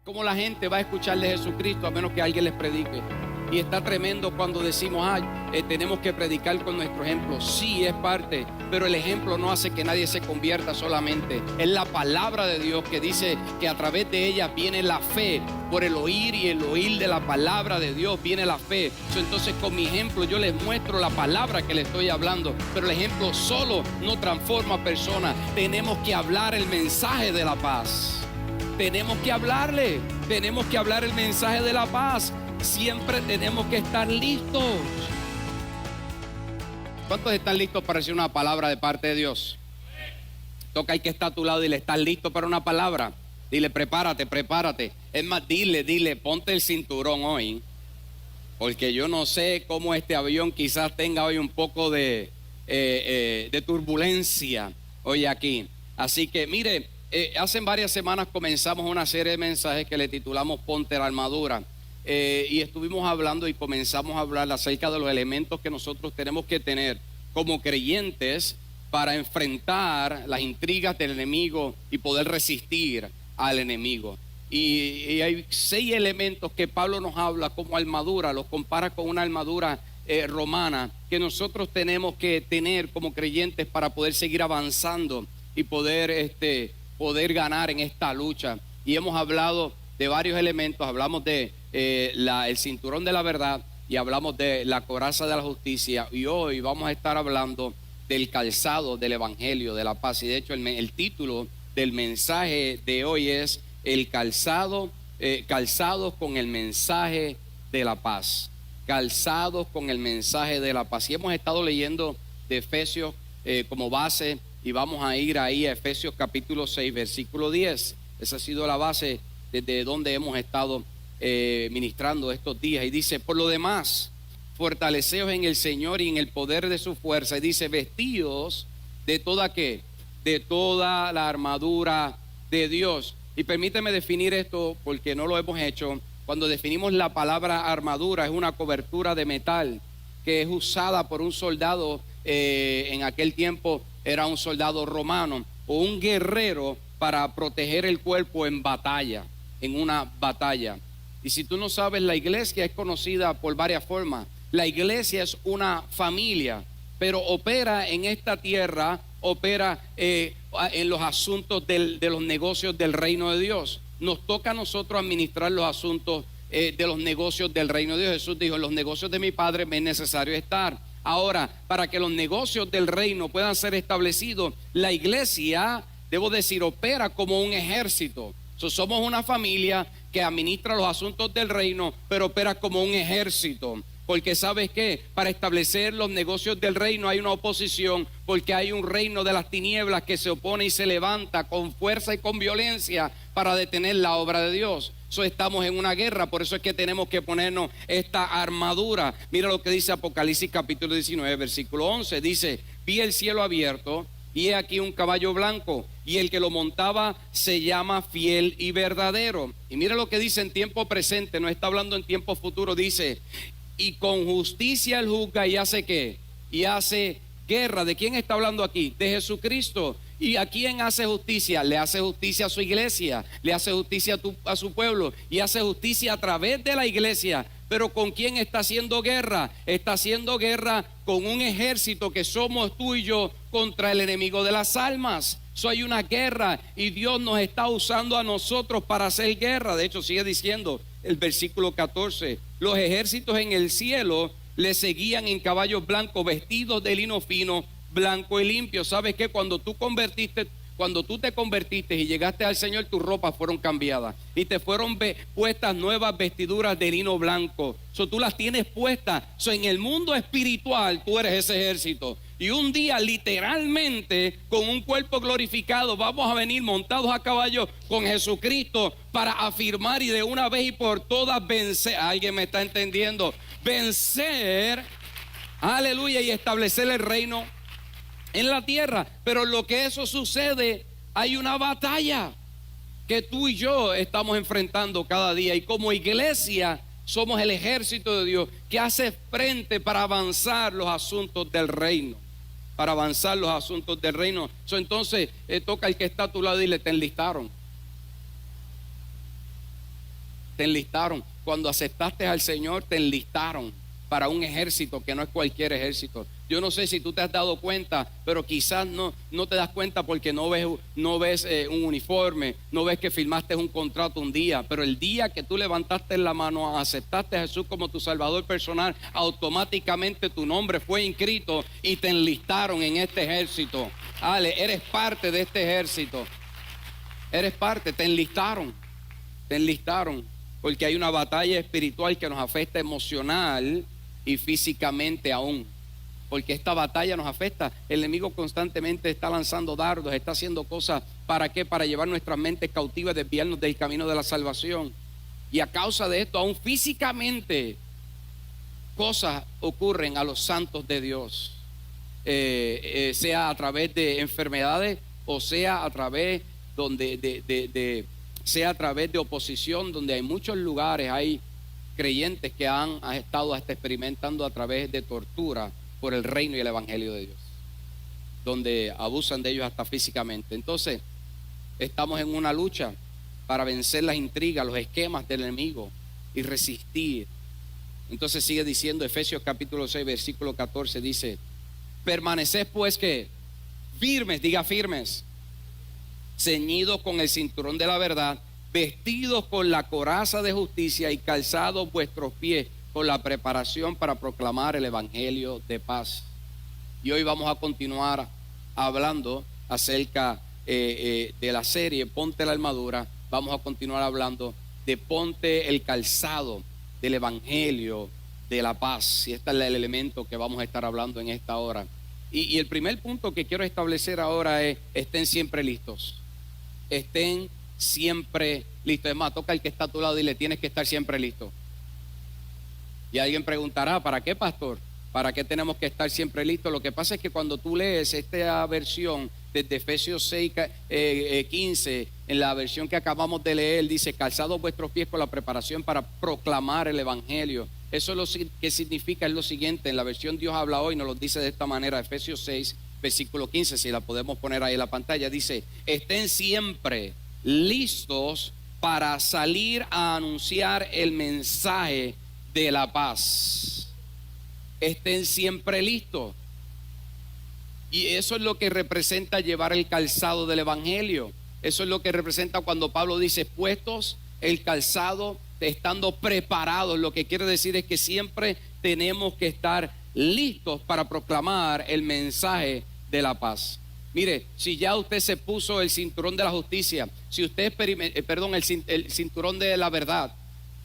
¿Cómo la gente va a escuchar de Jesucristo a menos que alguien les predique? Y está tremendo cuando decimos, tenemos que predicar con nuestro ejemplo. Sí, es parte, pero el ejemplo no hace que nadie se convierta solamente. Es la palabra de Dios que dice que a través de ella viene la fe. Por el oír y el oír de la palabra de Dios viene la fe. Entonces con mi ejemplo yo les muestro la palabra que les estoy hablando. Pero el ejemplo solo no transforma a personas. Tenemos que hablar el mensaje de la paz. Tenemos que hablar el mensaje de la paz. Siempre tenemos que estar listos. ¿Cuántos están listos para recibir una palabra de parte de Dios? Toca al que está a tu lado y dile, ¿estás listo para una palabra? Dile, prepárate. Es más, dile, ponte el cinturón hoy. Porque yo no sé cómo este avión quizás tenga hoy un poco de turbulencia hoy aquí. Así que mire, hace varias semanas comenzamos una serie de mensajes que le titulamos Ponte la armadura. Y estuvimos hablando y comenzamos a hablar acerca de los elementos que nosotros tenemos que tener como creyentes para enfrentar las intrigas del enemigo y poder resistir al enemigo. Y hay 6 elementos que Pablo nos habla como armadura, los compara con una armadura romana que nosotros tenemos que tener como creyentes para poder seguir avanzando y poder ganar en esta lucha. Y hemos hablado de varios elementos, hablamos de el cinturón de la verdad y hablamos de la coraza de la justicia, y hoy vamos a estar hablando del calzado del evangelio de la paz. Y de hecho el título del mensaje de hoy es el calzados con el mensaje de la paz. Calzados con el mensaje de la paz. Y hemos estado leyendo de Efesios como base, y vamos a ir ahí a Efesios capítulo 6 versículo 10. Esa ha sido la base desde donde hemos estado ministrando estos días. Y dice, por lo demás, fortaleceos en el Señor y en el poder de su fuerza. Y dice, vestidos de toda la armadura de Dios. Y permíteme definir esto porque no lo hemos hecho. Cuando definimos la palabra armadura, es una cobertura de metal que es usada por un soldado. En aquel tiempo era un soldado romano o un guerrero para proteger el cuerpo en batalla, en una batalla. Y si tú no sabes, la iglesia es conocida por varias formas. La iglesia es una familia, pero opera en esta tierra, opera en los asuntos de los negocios del reino de Dios. Nos toca a nosotros administrar los asuntos de los negocios del reino de Dios. Jesús dijo, en los negocios de mi Padre me es necesario estar. Ahora, para que los negocios del reino puedan ser establecidos, la iglesia, debo decir, opera como un ejército. Somos una familia que administra los asuntos del reino, pero opera como un ejército. Porque ¿sabes qué? Para establecer los negocios del reino hay una oposición, porque hay un reino de las tinieblas que se opone y se levanta con fuerza y con violencia para detener la obra de Dios. Estamos en una guerra, por eso es que tenemos que ponernos esta armadura. Mira lo que dice Apocalipsis capítulo 19, versículo 11. Dice, vi el cielo abierto y he aquí un caballo blanco, y el que lo montaba se llama Fiel y Verdadero. Y mira lo que dice en tiempo presente, no está hablando en tiempo futuro. Dice, y con justicia él juzga y hace ¿qué? Y hace guerra. ¿De quién está hablando aquí? De Jesucristo. ¿Y a quién hace justicia? Le hace justicia a su iglesia, le hace justicia a su pueblo, y hace justicia a través de la iglesia. Pero ¿con quién está haciendo guerra? Está haciendo guerra con un ejército que somos tú y yo contra el enemigo de las almas. Hay una guerra y Dios nos está usando a nosotros para hacer guerra. De hecho, sigue diciendo el versículo 14, los ejércitos en el cielo le seguían en caballos blancos, vestidos de lino fino, blanco y limpio. ¿Sabes qué? Cuando tú te convertiste y llegaste al Señor, tus ropas fueron cambiadas y te fueron puestas nuevas vestiduras de lino blanco. Tú las tienes puestas. En el mundo espiritual tú eres ese ejército. Y un día, literalmente, con un cuerpo glorificado, vamos a venir montados a caballo con Jesucristo para afirmar y de una vez y por todas vencer. ¿Alguien me está entendiendo? Vencer, aleluya, y establecer el reino en la tierra. Pero lo que eso sucede, hay una batalla que tú y yo estamos enfrentando cada día, y como iglesia somos el ejército de Dios que hace frente para avanzar los asuntos del reino, Entonces toca al que está a tu lado y le te enlistaron. Te enlistaron. Cuando aceptaste al Señor, te enlistaron para un ejército que no es cualquier ejército. Yo no sé si tú te has dado cuenta, pero quizás no te das cuenta porque no ves un uniforme, no ves que firmaste un contrato un día, pero el día que tú levantaste la mano, aceptaste a Jesús como tu Salvador personal, automáticamente tu nombre fue inscrito y te enlistaron en este ejército. Ale, eres parte de este ejército. Eres parte, te enlistaron, porque hay una batalla espiritual que nos afecta emocional y físicamente aún. Porque esta batalla nos afecta. El enemigo constantemente está lanzando dardos, está haciendo cosas. ¿Para qué? Para llevar nuestras mentes cautivas, desviarnos del camino de la salvación. Y a causa de esto, aún físicamente, cosas ocurren a los santos de Dios. Sea a través de enfermedades o sea a través sea a través de oposición, donde hay muchos lugares, hay creyentes que han estado hasta experimentando a través de tortura por el reino y el evangelio de Dios, donde abusan de ellos hasta físicamente. Entonces, estamos en una lucha para vencer las intrigas, los esquemas del enemigo y resistir. Entonces sigue diciendo Efesios capítulo 6, versículo 14, dice: permaneced pues que firmes, diga firmes, ceñidos con el cinturón de la verdad, vestidos con la coraza de justicia y calzados vuestros pies con la preparación para proclamar el evangelio de paz. Y hoy vamos a continuar hablando acerca de la serie Ponte la armadura. Vamos a continuar hablando de ponte el calzado del evangelio de la paz. Y este es el elemento que vamos a estar hablando en esta hora. Y el primer punto que quiero establecer ahora es: estén siempre listos. Estén siempre listos. Es más, toca al que está a tu lado y le tienes que estar siempre listo. Y alguien preguntará: ¿para qué, pastor? ¿Para qué tenemos que estar siempre listos? Lo que pasa es que cuando tú lees esta versión desde Efesios 6, 15, en la versión que acabamos de leer, dice: calzados vuestros pies con la preparación para proclamar el evangelio. Eso es lo que significa, es lo siguiente. En la versión Dios habla hoy nos lo dice de esta manera: Efesios 6, versículo 15, si la podemos poner ahí en la pantalla, dice: estén siempre listos para salir a anunciar el mensaje de la paz. Estén siempre listos. Y eso es lo que representa llevar el calzado del evangelio. Eso es lo que representa cuando Pablo dice: puestos el calzado, estando preparados. Lo que quiere decir es que siempre tenemos que estar listos para proclamar el mensaje de la paz. Mire, si ya usted se puso el cinturón de la justicia, si usted el cinturón de la verdad,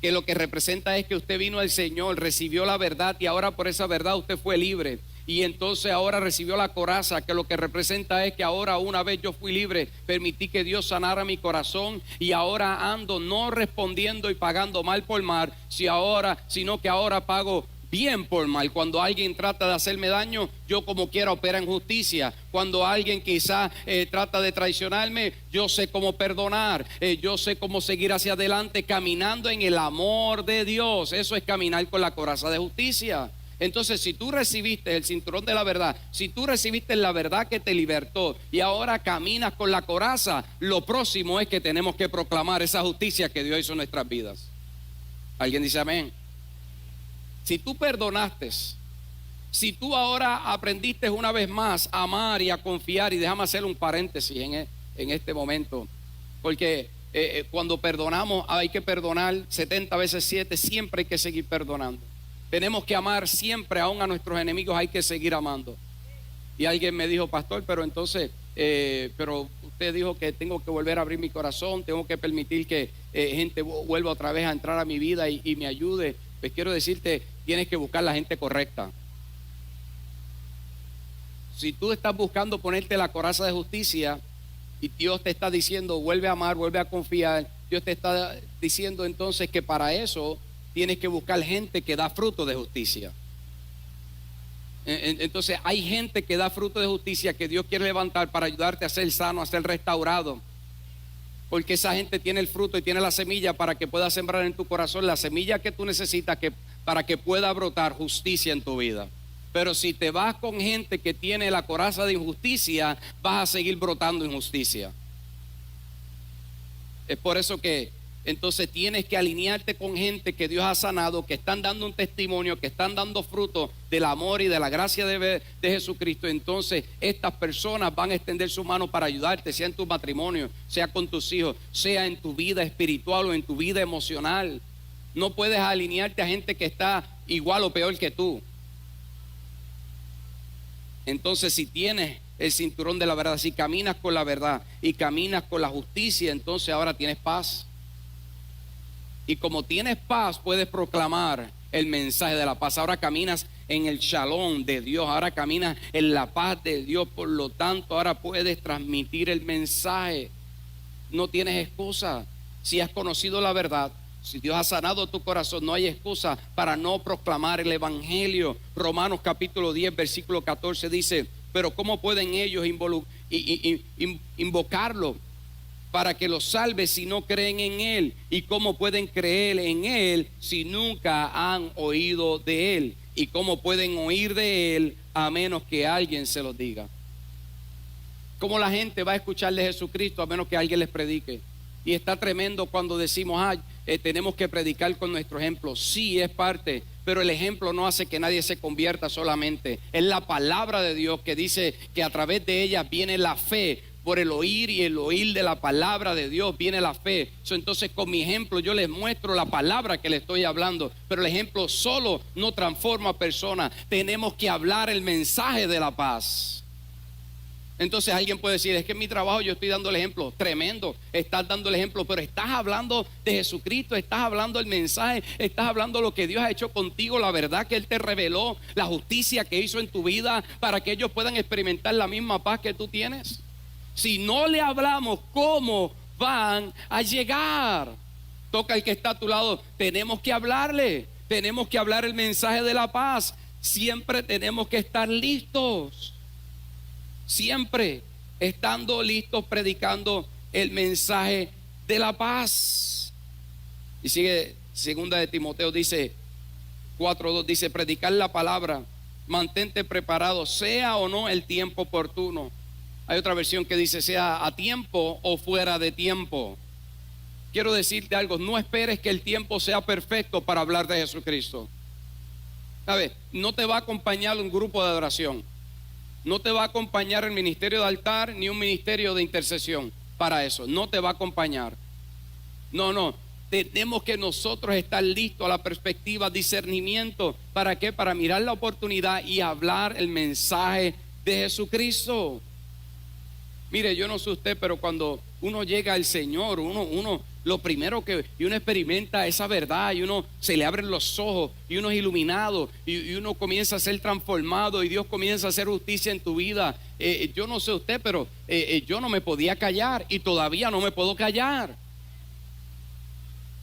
que lo que representa es que usted vino al Señor, recibió la verdad y ahora por esa verdad usted fue libre. Y entonces ahora recibió la coraza, que lo que representa es que ahora, una vez yo fui libre, permití que Dios sanara mi corazón y ahora ando no respondiendo y pagando mal por mal, sino que ahora pago bien por mal. Cuando alguien trata de hacerme daño, yo como quiera opera en justicia. Cuando alguien quizás trata de traicionarme, yo sé cómo perdonar, yo sé cómo seguir hacia adelante caminando en el amor de Dios. Eso es caminar con la coraza de justicia. Entonces, si tú recibiste el cinturón de la verdad, si tú recibiste la verdad que te libertó y ahora caminas con la coraza, lo próximo es que tenemos que proclamar esa justicia que Dios hizo en nuestras vidas. ¿Alguien dice amén? Si tú perdonaste, si tú ahora aprendiste una vez más a amar y a confiar, y déjame hacer un paréntesis en este momento, porque cuando perdonamos hay que perdonar 70 veces 7, siempre hay que seguir perdonando. Tenemos que amar siempre, aún a nuestros enemigos hay que seguir amando. Y alguien me dijo: pastor, pero entonces, pero usted dijo que tengo que volver a abrir mi corazón, tengo que permitir que gente vuelva otra vez a entrar a mi vida y me ayude. Pues quiero decirte, tienes que buscar la gente correcta. Si tú estás buscando ponerte la coraza de justicia y Dios te está diciendo: vuelve a amar, vuelve a confiar, Dios te está diciendo entonces que para eso tienes que buscar gente que da fruto de justicia. Entonces hay gente que da fruto de justicia que Dios quiere levantar para ayudarte a ser sano, a ser restaurado. Porque esa gente tiene el fruto y tiene la semilla para que pueda sembrar en tu corazón la semilla que tú necesitas para que pueda brotar justicia en tu vida. Pero si te vas con gente que tiene la coraza de injusticia, vas a seguir brotando injusticia. Es por eso que Entonces tienes que alinearte con gente que Dios ha sanado, que están dando un testimonio, que están dando fruto del amor y de la gracia de Jesucristo. Entonces estas personas van a extender su mano para ayudarte, sea en tu matrimonio, sea con tus hijos, sea en tu vida espiritual o en tu vida emocional. No puedes alinearte a gente que está igual o peor que tú. Entonces si tienes el cinturón de la verdad, si caminas con la verdad y caminas con la justicia, entonces ahora tienes paz. Y como tienes paz, puedes proclamar el mensaje de la paz. Ahora caminas en el shalom de Dios, ahora caminas en la paz de Dios. Por lo tanto, ahora puedes transmitir el mensaje. No tienes excusa. Si has conocido la verdad, si Dios ha sanado tu corazón, no hay excusa para no proclamar el evangelio. Romanos capítulo 10, versículo 14 dice: pero ¿cómo pueden ellos invocarlo para que los salve si no creen en Él? ¿Y cómo pueden creer en Él si nunca han oído de Él? ¿Y cómo pueden oír de Él a menos que alguien se los diga? ¿Cómo la gente va a escuchar de Jesucristo a menos que alguien les predique? Y está tremendo cuando decimos, tenemos que predicar con nuestro ejemplo. Sí, es parte, pero el ejemplo no hace que nadie se convierta solamente. Es la palabra de Dios que dice que a través de ella viene la fe. Por el oír y el oír de la palabra de Dios viene la fe. Entonces con mi ejemplo yo les muestro la palabra que les estoy hablando. Pero el ejemplo solo no transforma a personas. Tenemos que hablar el mensaje de la paz. Entonces alguien puede decir, es que en mi trabajo yo estoy dando el ejemplo. Tremendo, estás dando el ejemplo, pero estás hablando de Jesucristo, estás hablando el mensaje, estás hablando lo que Dios ha hecho contigo, la verdad que Él te reveló, la justicia que hizo en tu vida para que ellos puedan experimentar la misma paz que tú tienes. Si no le hablamos, ¿cómo van a llegar? Toca el que está a tu lado, tenemos que hablarle, tenemos que hablar el mensaje de la paz. Siempre tenemos que estar listos. Siempre estando listos predicando el mensaje de la paz. Y sigue, segunda de Timoteo dice 4:2, dice: predicar la palabra, mantente preparado, sea o no el tiempo oportuno. Hay otra versión que dice sea a tiempo o fuera de tiempo. Quiero decirte algo, no esperes que el tiempo sea perfecto para hablar de Jesucristo. ¿Sabes? No te va a acompañar un grupo de adoración, no te va a acompañar el ministerio de altar ni un ministerio de intercesión para eso. No te va a acompañar. No. Tenemos que nosotros estar listos a la perspectiva, discernimiento. ¿Para qué? Para mirar la oportunidad y hablar el mensaje de Jesucristo. Mire, yo no sé usted, pero cuando uno llega al Señor, uno lo primero que uno experimenta esa verdad, y uno se le abren los ojos y uno es iluminado y uno comienza a ser transformado y Dios comienza a hacer justicia en tu vida. Yo no sé usted, pero yo no me podía callar y todavía no me puedo callar.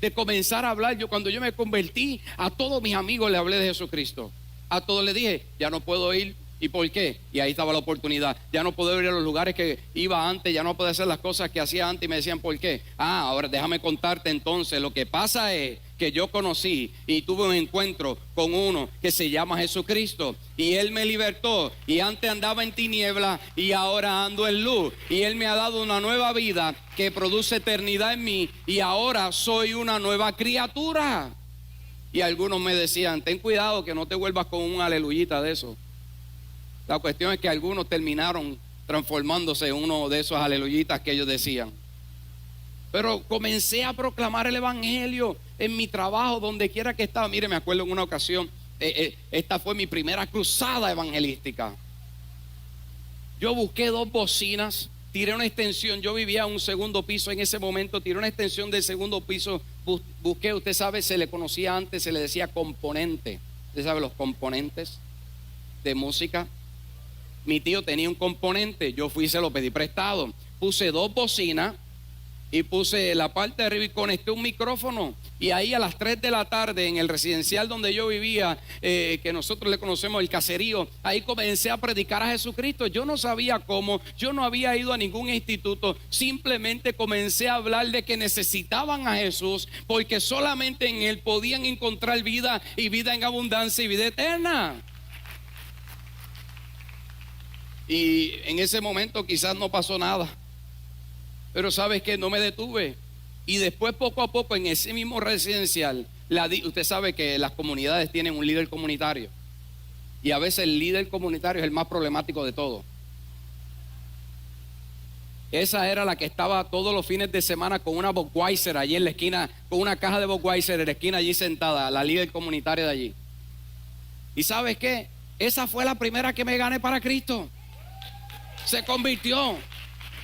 De comenzar a hablar, cuando yo me convertí, a todos mis amigos le hablé de Jesucristo. A todos les dije, ya no puedo ir. ¿Y por qué? Y ahí estaba la oportunidad. Ya no puedo ir a los lugares que iba antes, ya no puedo hacer las cosas que hacía antes. Y me decían, ¿por qué? Ahora déjame contarte entonces. Lo que pasa es que yo conocí y tuve un encuentro con uno que se llama Jesucristo. Y Él me libertó. Y antes andaba en tiniebla y ahora ando en luz. Y Él me ha dado una nueva vida que produce eternidad en mí. Y ahora soy una nueva criatura. Y algunos me decían, ten cuidado que no te vuelvas con un aleluyita de eso. La cuestión es que algunos terminaron transformándose en uno de esos aleluyitas que ellos decían. Pero comencé a proclamar el evangelio en mi trabajo, donde quiera que estaba. Mire, me acuerdo en una ocasión, esta fue mi primera cruzada evangelística. Yo busqué 2 bocinas, tiré una extensión. Yo vivía en un segundo piso en ese momento, tiré una extensión del segundo piso. Busqué, usted sabe, se le conocía antes, se le decía componente. ¿Usted sabe los componentes de música? Mi tío tenía un componente, yo fui y se lo pedí prestado. Puse 2 bocinas y puse la parte de arriba y conecté un micrófono. Y ahí a las 3 de la tarde en el residencial donde yo vivía, que nosotros le conocemos el caserío, ahí comencé a predicar a Jesucristo. Yo no sabía cómo, yo no había ido a ningún instituto, simplemente comencé a hablar de que necesitaban a Jesús, porque solamente en Él podían encontrar vida, y vida en abundancia y vida eterna. Y en ese momento quizás no pasó nada, pero sabes que no me detuve. Y después poco a poco en ese mismo residencial, usted sabe que las comunidades tienen un líder comunitario. Y a veces el líder comunitario es el más problemático de todos. Esa era la que estaba todos los fines de semana con una Budweiser allí en la esquina, con una caja de Budweiser en la esquina allí sentada, la líder comunitaria de allí. ¿Y sabes qué? Esa fue la primera que me gané para Cristo. Se convirtió.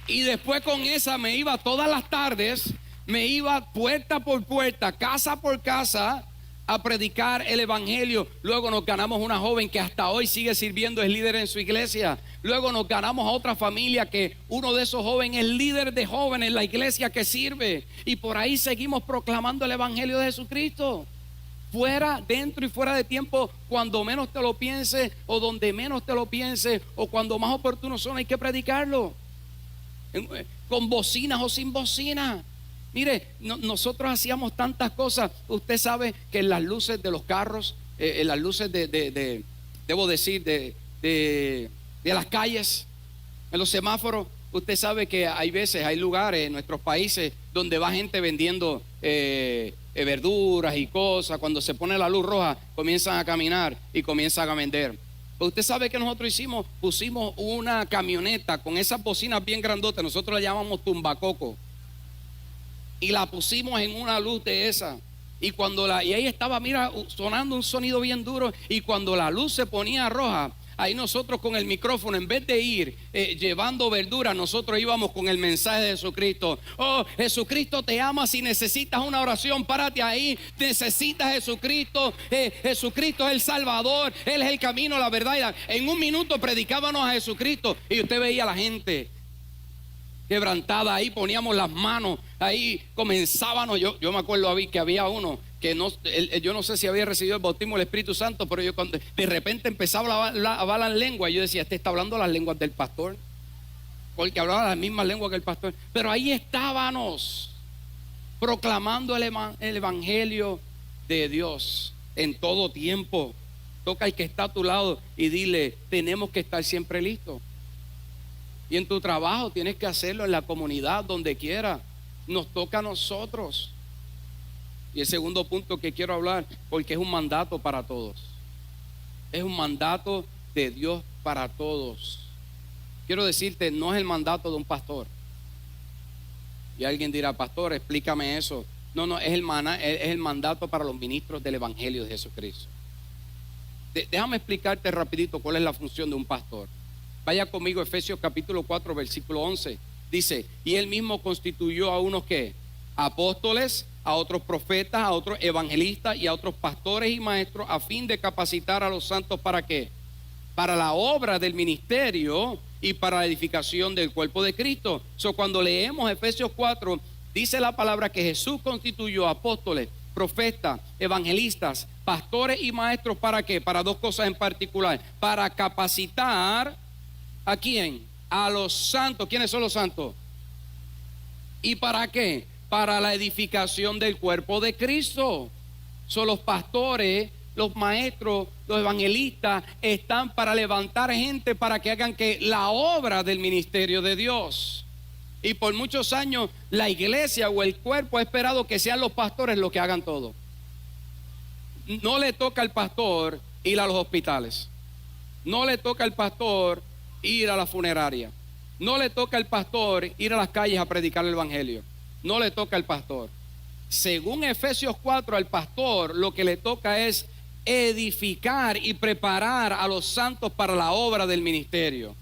Y después con esa me iba todas las tardes, me iba puerta por puerta, casa por casa, a predicar el evangelio. Luego nos ganamos una joven que hasta hoy sigue sirviendo, es líder en su iglesia. Luego nos ganamos a otra familia que uno de esos jóvenes es líder de jóvenes en la iglesia que sirve. Y por ahí seguimos proclamando el evangelio de Jesucristo. Fuera, dentro y fuera de tiempo, cuando menos te lo pienses o donde menos te lo pienses o cuando más oportuno son, hay que predicarlo. Con bocinas o sin bocinas. Mire, nosotros hacíamos tantas cosas. Usted sabe que en las luces de los carros, en las luces debo decir, de las calles, en los semáforos, usted sabe que hay veces, hay lugares en nuestros países donde va gente vendiendo verduras y cosas. Cuando se pone la luz roja, comienzan a caminar y comienzan a vender. Pero usted sabe que nosotros pusimos una camioneta con esas bocinas bien grandotas, nosotros la llamamos tumbacoco. Y la pusimos en una luz de esa. Y ahí estaba, mira, sonando un sonido bien duro. Y cuando la luz se ponía roja, ahí nosotros con el micrófono, en vez de ir llevando verduras, nosotros íbamos con el mensaje de Jesucristo. Oh, Jesucristo te ama. Si necesitas una oración, párate ahí. Necesitas Jesucristo. Jesucristo es el Salvador. Él es el camino, la verdad. En un minuto predicábamos a Jesucristo. Y usted veía a la gente quebrantada ahí, poníamos las manos, ahí comenzábamos. Yo me acuerdo que había uno que yo no sé si había recibido el bautismo del Espíritu Santo, pero yo cuando de repente empezaba a hablar las lenguas, yo decía, este está hablando las lenguas del pastor, porque hablaba las mismas lenguas que el pastor. Pero ahí estábamos proclamando el evangelio de Dios en todo tiempo. Toca al que está a tu lado y dile, tenemos que estar siempre listos. Y en tu trabajo tienes que hacerlo, en la comunidad, donde quiera. Nos toca a nosotros. Y el segundo punto que quiero hablar, porque es un mandato para todos. Es un mandato de Dios para todos. Quiero decirte, no es el mandato de un pastor. Y alguien dirá, pastor, explícame eso. No, es el mandato para los ministros del evangelio de Jesucristo. Déjame explicarte rapidito cuál es la función de un pastor. Vaya conmigo, Efesios capítulo 4, versículo 11. Dice, y él mismo constituyó a unos que apóstoles, a otros profetas, a otros evangelistas y a otros pastores y maestros, a fin de capacitar a los santos. ¿Para qué? Para la obra del ministerio y para la edificación del cuerpo de Cristo. Cuando leemos Efesios 4, dice la palabra que Jesús constituyó apóstoles, profetas, evangelistas, pastores y maestros. ¿Para qué? Para dos cosas en particular. Para capacitar, ¿a quién? A los santos. ¿Quiénes son los santos? ¿Y para qué? Para la edificación del cuerpo de Cristo. Son los pastores, los maestros, los evangelistas, están para levantar gente para que hagan que la obra del ministerio de Dios. Y por muchos años la iglesia o el cuerpo ha esperado que sean los pastores los que hagan todo. No le toca al pastor ir a los hospitales. No le toca al pastor ir a la funeraria. No le toca al pastor ir a las calles a predicar el evangelio. No le toca al pastor. Según Efesios 4, al pastor lo que le toca es edificar y preparar a los santos para la obra del ministerio.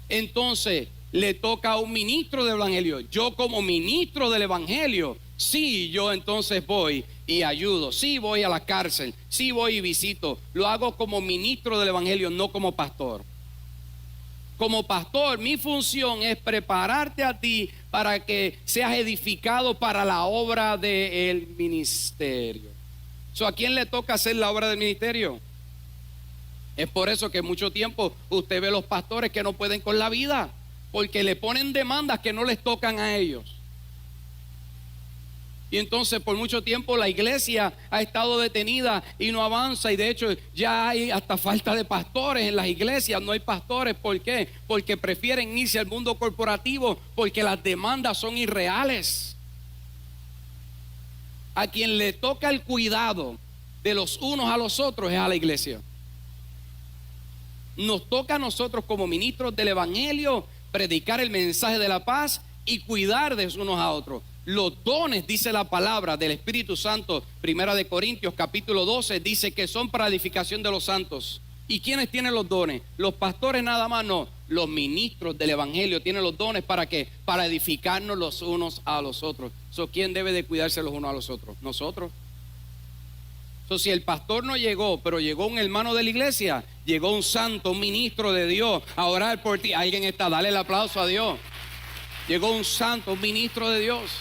Entonces le toca a un ministro del evangelio. Yo como ministro del evangelio, sí, yo entonces voy y ayudo, sí voy a la cárcel, sí voy y visito. Lo hago como ministro del evangelio, no como pastor. Como pastor, mi función es prepararte a ti para que seas edificado para la obra del ministerio. ¿A quién le toca hacer la obra del ministerio? Es por eso que mucho tiempo usted ve los pastores que no pueden con la vida, porque le ponen demandas que no les tocan a ellos. Y entonces por mucho tiempo la iglesia ha estado detenida y no avanza. Y de hecho ya hay hasta falta de pastores en las iglesias. No hay pastores. ¿Por qué? Porque prefieren irse al mundo corporativo, porque las demandas son irreales. a quien le toca el cuidado de los unos a los otros es a la iglesia. Nos toca a nosotros como ministros del evangelio predicar el mensaje de la paz y cuidar de unos a otros. Los dones, dice la palabra del Espíritu Santo, Primera de Corintios capítulo 12, dice que son para edificación de los santos. ¿Y quiénes tienen los dones? Los pastores nada más, no. Los ministros del evangelio tienen los dones. ¿Para qué? Para edificarnos los unos a los otros. ¿Quién debe de cuidarse los unos a los otros? Nosotros. Si el pastor no llegó, pero llegó un hermano de la iglesia, llegó un santo, un ministro de Dios a orar por ti. Alguien está, dale el aplauso a Dios. Llegó un santo, un ministro de Dios.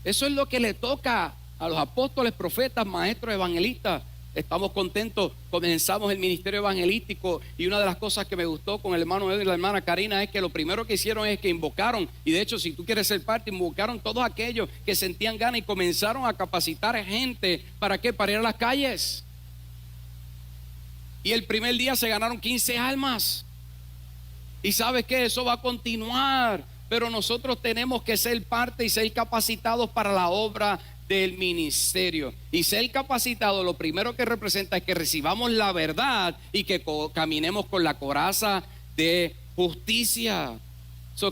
Eso es lo que le toca a los apóstoles, profetas, maestros, evangelistas. Estamos contentos, comenzamos el ministerio evangelístico y una de las cosas que me gustó con el hermano Edwin y la hermana Karina es que lo primero que hicieron es que invocaron, y de hecho si tú quieres ser parte, invocaron todos aquellos que sentían ganas y comenzaron a capacitar gente. ¿Para qué? Para ir a las calles. Y el primer día se ganaron 15 almas. Y ¿sabes qué? Eso va a continuar, pero nosotros tenemos que ser parte y ser capacitados para la obra del ministerio. Y ser capacitado, lo primero que representa es que recibamos la verdad y que caminemos con la coraza de justicia.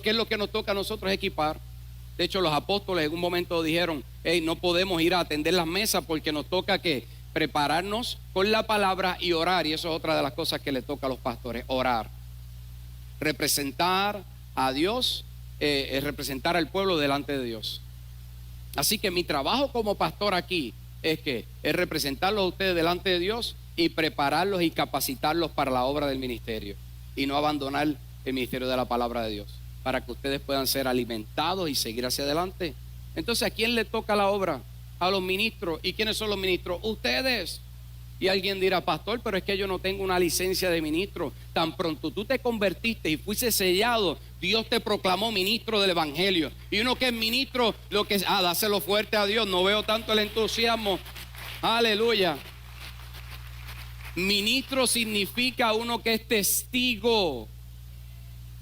¿Qué es lo que nos toca a nosotros equipar? De hecho, los apóstoles en un momento dijeron: hey, no podemos ir a atender las mesas porque nos toca que prepararnos con la palabra y orar. Y eso es otra de las cosas que le toca a los pastores: orar, representar a Dios, representar al pueblo delante de Dios. Así que mi trabajo como pastor aquí es representarlos a ustedes delante de Dios y prepararlos y capacitarlos para la obra del ministerio, y no abandonar el ministerio de la palabra de Dios, para que ustedes puedan ser alimentados y seguir hacia adelante. Entonces, ¿a quién le toca la obra? A los ministros. ¿Y quiénes son los ministros? Ustedes. Y alguien dirá: pastor, pero es que yo no tengo una licencia de ministro. Tan pronto tú te convertiste y fuiste sellado, Dios te proclamó ministro del evangelio. Y uno que es ministro, lo que es, dáselo fuerte a Dios. No veo tanto el entusiasmo. Aleluya. Ministro significa uno que es testigo.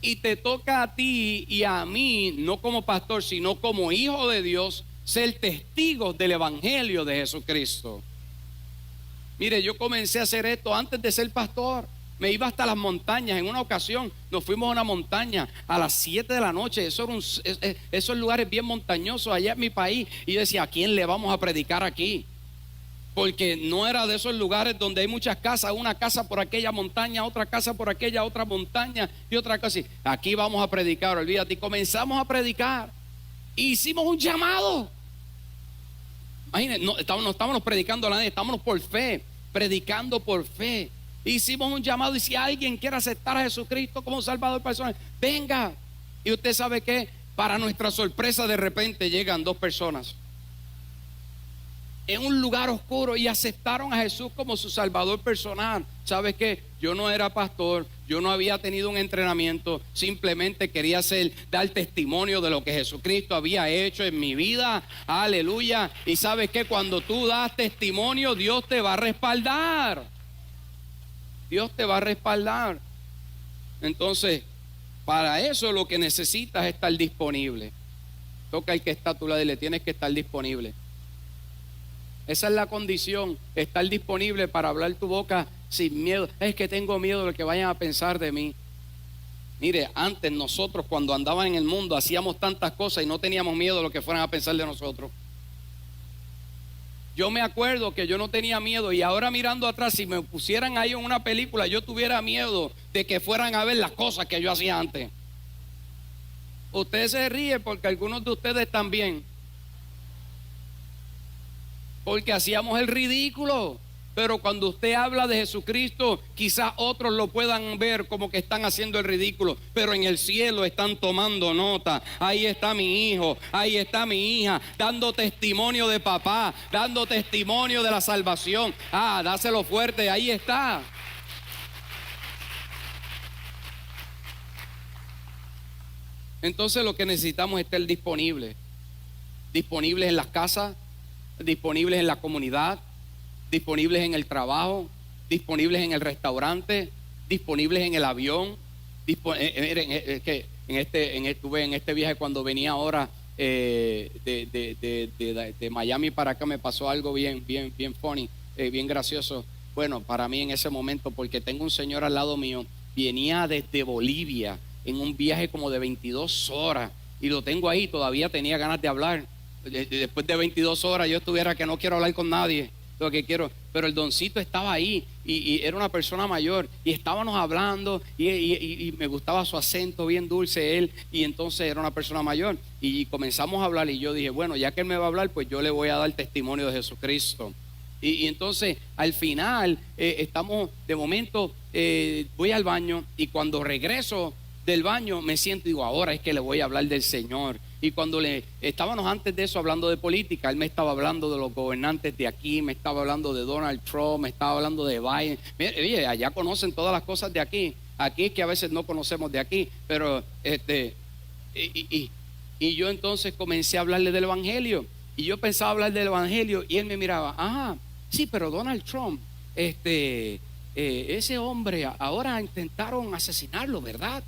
Y te toca a ti y a mí, no como pastor, sino como hijo de Dios, ser testigos del evangelio de Jesucristo. Mire, yo comencé a hacer esto antes de ser pastor. Me iba hasta las montañas. En una ocasión nos fuimos a una montaña a las 7 de la noche. Esos lugares bien montañosos allá en mi país. Y yo decía: ¿a quién le vamos a predicar aquí? Porque no era de esos lugares donde hay muchas casas. Una casa por aquella montaña, otra casa por aquella otra montaña y otra casa. Aquí vamos a predicar, olvídate. Y comenzamos a predicar. Y hicimos un llamado. Imagínense, no estábamos predicando a nadie, estábamos por fe, predicando por fe. Hicimos un llamado, y si alguien quiere aceptar a Jesucristo como Salvador personal, venga. Y usted sabe que, para nuestra sorpresa, de repente llegan 2 personas en un lugar oscuro y aceptaron a Jesús como su Salvador personal. ¿Sabes qué? Yo no era pastor, yo no había tenido un entrenamiento, simplemente quería dar testimonio de lo que Jesucristo había hecho en mi vida. Aleluya. Y ¿sabes qué? Cuando tú das testimonio, Dios te va a respaldar. Dios te va a respaldar. Entonces, para eso lo que necesitas es estar disponible. Toca al que está a tu lado y le tienes que estar disponible. Esa es la condición, estar disponible para hablar tu boca sin miedo. Es que tengo miedo de lo que vayan a pensar de mí. Mire, antes nosotros, cuando andaban en el mundo, hacíamos tantas cosas y no teníamos miedo de lo que fueran a pensar de nosotros. Yo me acuerdo que yo no tenía miedo, y ahora mirando atrás, si me pusieran ahí en una película, yo tuviera miedo de que fueran a ver las cosas que yo hacía antes. Usted se ríe porque algunos de ustedes también, porque hacíamos el ridículo. Pero cuando usted habla de Jesucristo, quizás otros lo puedan ver como que están haciendo el ridículo, pero en el cielo están tomando nota. Ahí está mi hijo, ahí está mi hija, dando testimonio de papá, dando testimonio de la salvación. Dáselo fuerte, ahí está. Entonces lo que necesitamos es estar disponibles. Disponibles en las casas, disponibles en la comunidad, disponibles en el trabajo, disponibles en el restaurante, disponibles en el avión. Miren, es que estuve en este viaje cuando venía ahora de Miami para acá me pasó algo bien funny, bien gracioso. Bueno, para mí en ese momento, porque tengo un señor al lado mío, venía desde Bolivia en un viaje como de 22 horas y lo tengo ahí, todavía tenía ganas de hablar. Después de 22 horas yo estuviera que no quiero hablar con nadie, lo que quiero, pero el doncito estaba ahí y era una persona mayor y estábamos hablando y me gustaba su acento bien dulce él, y entonces era una persona mayor y comenzamos a hablar y yo dije, bueno, ya que él me va a hablar, pues yo le voy a dar testimonio de Jesucristo. Y entonces al final estamos, de momento voy al baño y cuando regreso del baño me siento y digo, ahora es que le voy a hablar del Señor. Y cuando estábamos antes de eso hablando de política, él me estaba hablando de los gobernantes de aquí, me estaba hablando de Donald Trump, me estaba hablando de Biden. Oye, allá conocen todas las cosas de aquí. Aquí es que a veces no conocemos de aquí, pero y yo entonces comencé a hablarle del evangelio y yo pensaba hablar del evangelio y él me miraba, ajá, sí, pero Donald Trump, ese hombre ahora intentaron asesinarlo, ¿verdad?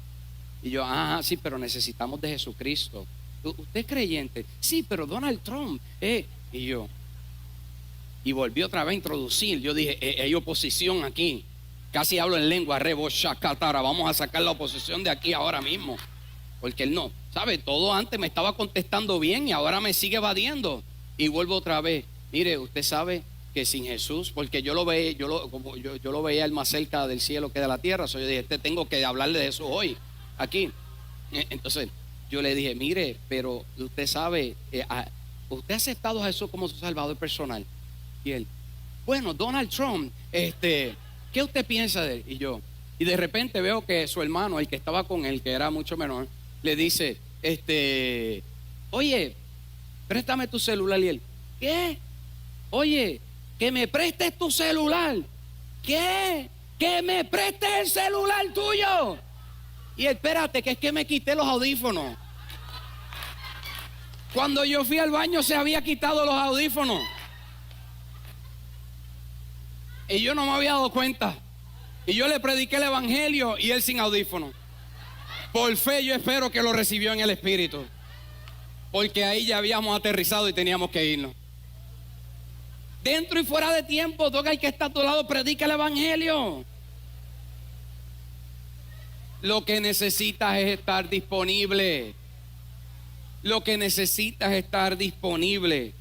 Y yo, ajá, sí, pero necesitamos de Jesucristo. ¿Usted es creyente? Sí, pero Donald Trump, y volví otra vez a introducir. Yo dije, hay oposición aquí. Casi hablo en lengua, rebo shakatara. Vamos a sacar la oposición de aquí ahora mismo. Porque él no, ¿sabe? Todo antes me estaba contestando bien y ahora me sigue evadiendo. Y vuelvo otra vez. Mire, usted sabe que sin Jesús, porque yo lo veía él más cerca del cielo que de la tierra. So yo dije, tengo que hablarle de eso hoy, aquí. Entonces yo le dije, mire, pero usted sabe, usted ha aceptado a Jesús como su salvador personal. Y él, bueno, Donald Trump, ¿qué usted piensa de él? Y de repente veo que su hermano, el que estaba con él, que era mucho menor, le dice, oye, préstame tu celular. Y él, ¿qué? Oye, que me prestes tu celular. ¿Qué? Que me prestes el celular tuyo. Y espérate, que es que me quité los audífonos. Cuando yo fui al baño se había quitado los audífonos. Y yo no me había dado cuenta. Y yo le prediqué el evangelio y él sin audífonos. Por fe yo espero que lo recibió en el espíritu. Porque ahí ya habíamos aterrizado y teníamos que irnos. Dentro y fuera de tiempo, toca el que está a tu lado, predica el evangelio. Lo que necesitas es estar disponible. Lo que necesitas es estar disponible.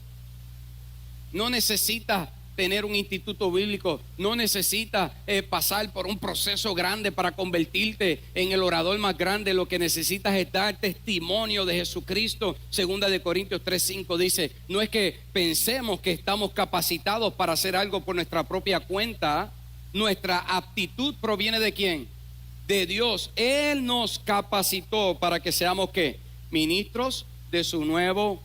No necesitas tener un instituto bíblico. No necesitas pasar por un proceso grande para convertirte en el orador más grande. Lo que necesitas es dar testimonio de Jesucristo. Segunda de Corintios 3:5 dice, no es que pensemos que estamos capacitados para hacer algo por nuestra propia cuenta. Nuestra aptitud proviene ¿de quién? De Dios. Él nos capacitó para que seamos ¿qué? Ministros de su nuevo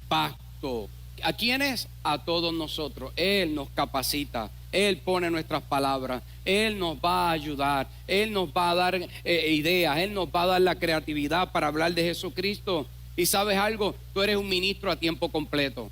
pacto. ¿A quiénes? A todos nosotros. Él nos capacita, Él pone nuestras palabras, Él nos va a ayudar, Él nos va a dar ideas, Él nos va a dar la creatividad para hablar de Jesucristo. Y ¿sabes algo? Tú eres un ministro a tiempo completo.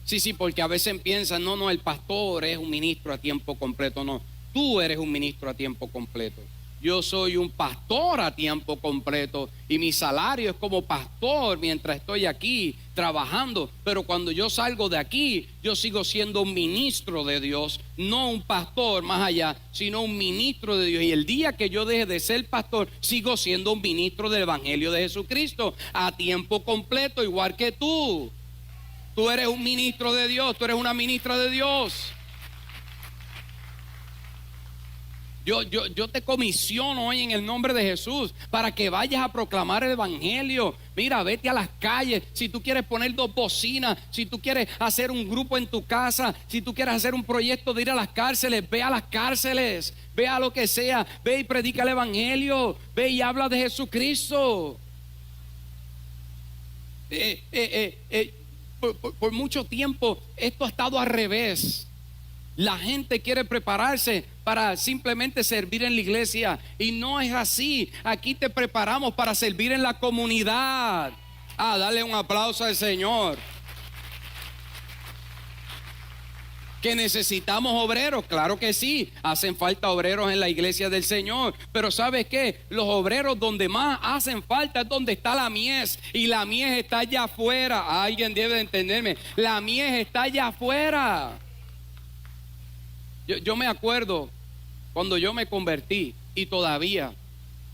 Sí, porque a veces piensan, no, el pastor es un ministro a tiempo completo. No, tú eres un ministro a tiempo completo. Yo soy un pastor a tiempo completo y mi salario es como pastor mientras estoy aquí trabajando, pero cuando yo salgo de aquí yo sigo siendo un ministro de Dios, no un pastor más allá, sino un ministro de Dios. Y el día que yo deje de ser pastor, sigo siendo un ministro del evangelio de Jesucristo a tiempo completo, igual que tú. Tú eres un ministro de Dios, tú eres una ministra de Dios. Yo te comisiono hoy en el nombre de Jesús para que vayas a proclamar el evangelio. Mira, vete a las calles. Si tú quieres poner 2 bocinas, si tú quieres hacer un grupo en tu casa, si tú quieres hacer un proyecto de ir a las cárceles, ve a las cárceles, ve a lo que sea, ve y predica el evangelio, ve y habla de Jesucristo. Por mucho tiempo esto ha estado al revés. La gente quiere prepararse para simplemente servir en la iglesia y no es así. Aquí te preparamos para servir en la comunidad. Dale un aplauso al Señor. Que necesitamos obreros, claro que sí, hacen falta obreros en la iglesia del Señor, pero ¿sabes qué? Los obreros donde más hacen falta es donde está la mies, y la mies está allá afuera. Alguien debe de entenderme, la mies está allá afuera. Yo me acuerdo cuando yo me convertí, y todavía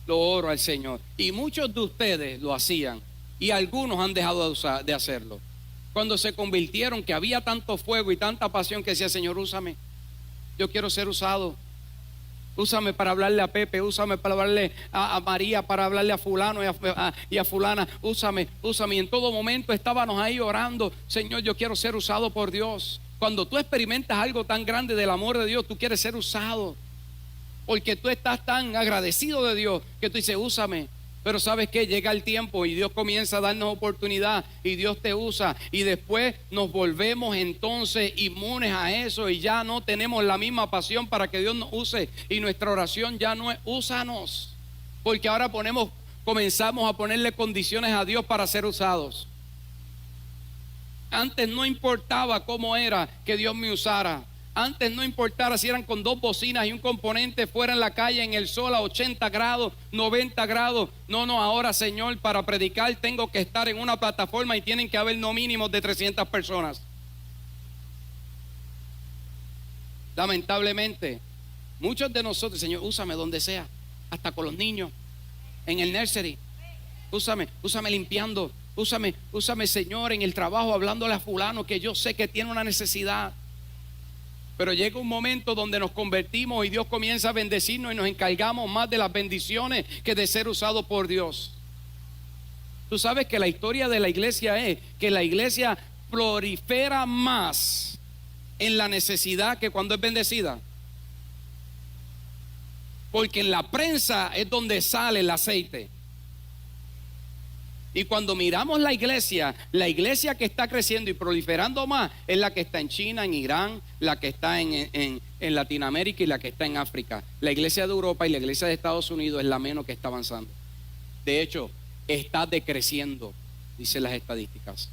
lo oro al Señor, y muchos de ustedes lo hacían, y algunos han dejado de hacerlo. Cuando se convirtieron, que había tanto fuego y tanta pasión, que decía: Señor, úsame, yo quiero ser usado. Úsame para hablarle a Pepe, úsame para hablarle a María, para hablarle a fulano y a fulana. Úsame. Y en todo momento estábamos ahí orando: Señor, yo quiero ser usado por Dios. Cuando tú experimentas algo tan grande del amor de Dios, tú quieres ser usado, porque tú estás tan agradecido de Dios que tú dices: úsame. Pero ¿sabes qué? Llega el tiempo y Dios comienza a darnos oportunidad, y Dios te usa, y después nos volvemos entonces inmunes a eso, y ya no tenemos la misma pasión para que Dios nos use, y nuestra oración ya no es: úsanos, porque ahora comenzamos a ponerle condiciones a Dios para ser usados. Antes no importaba cómo era que Dios me usara. Antes no importara si eran con 2 bocinas y un componente fuera en la calle en el sol a 80 grados, 90 grados. No, ahora, Señor, para predicar tengo que estar en una plataforma y tienen que haber no mínimo de 300 personas. Lamentablemente, muchos de nosotros: Señor, úsame donde sea, hasta con los niños, en el nursery. Úsame limpiando. Úsame, Señor, en el trabajo, hablándole a fulano que yo sé que tiene una necesidad. Pero llega un momento donde nos convertimos y Dios comienza a bendecirnos, y nos encargamos más de las bendiciones que de ser usados por Dios. Tú sabes que la historia de la iglesia es que la iglesia prolifera más en la necesidad que cuando es bendecida. Porque en la prensa es donde sale el aceite. Y cuando miramos la iglesia que está creciendo y proliferando más es la que está en China, en Irán, la que está en Latinoamérica y la que está en África. La iglesia de Europa y la iglesia de Estados Unidos es la menos que está avanzando. De hecho, está decreciendo, dicen las estadísticas.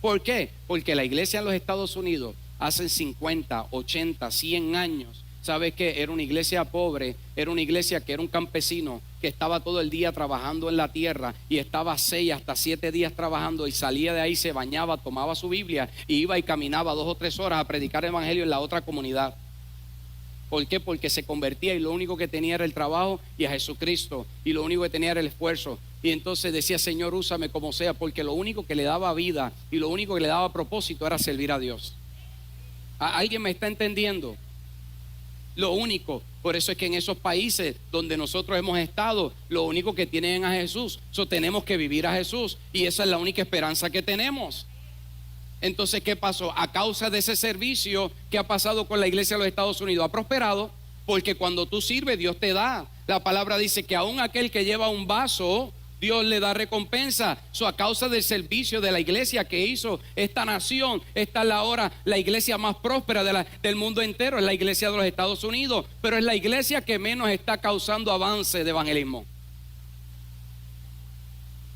¿Por qué? Porque la iglesia en los Estados Unidos hace 50, 80, 100 años, ¿sabes qué? Era una iglesia pobre, era una iglesia que era un campesino que estaba todo el día trabajando en la tierra, y estaba 6 hasta 7 días trabajando, y salía de ahí, se bañaba, tomaba su Biblia y iba y caminaba 2 o 3 horas a predicar el evangelio en la otra comunidad. ¿Por qué? Porque se convertía y lo único que tenía era el trabajo y a Jesucristo, y lo único que tenía era el esfuerzo. Y entonces decía: Señor, úsame como sea, porque lo único que le daba vida y lo único que le daba propósito era servir a Dios. ¿Alguien me está entendiendo? Lo único. Por eso es que en esos países donde nosotros hemos estado, lo único que tienen a Jesús. Tenemos que vivir a Jesús, y esa es la única esperanza que tenemos. Entonces, ¿qué pasó? A causa de ese servicio, ¿qué ha pasado con la iglesia de los Estados Unidos? Ha prosperado, porque cuando tú sirves, Dios te da. La palabra dice que aún aquel que lleva un vaso, Dios le da recompensa. A causa del servicio de la iglesia que hizo esta nación, esta es la iglesia más próspera del mundo entero, es la iglesia de los Estados Unidos, pero es la iglesia que menos está causando avance de evangelismo,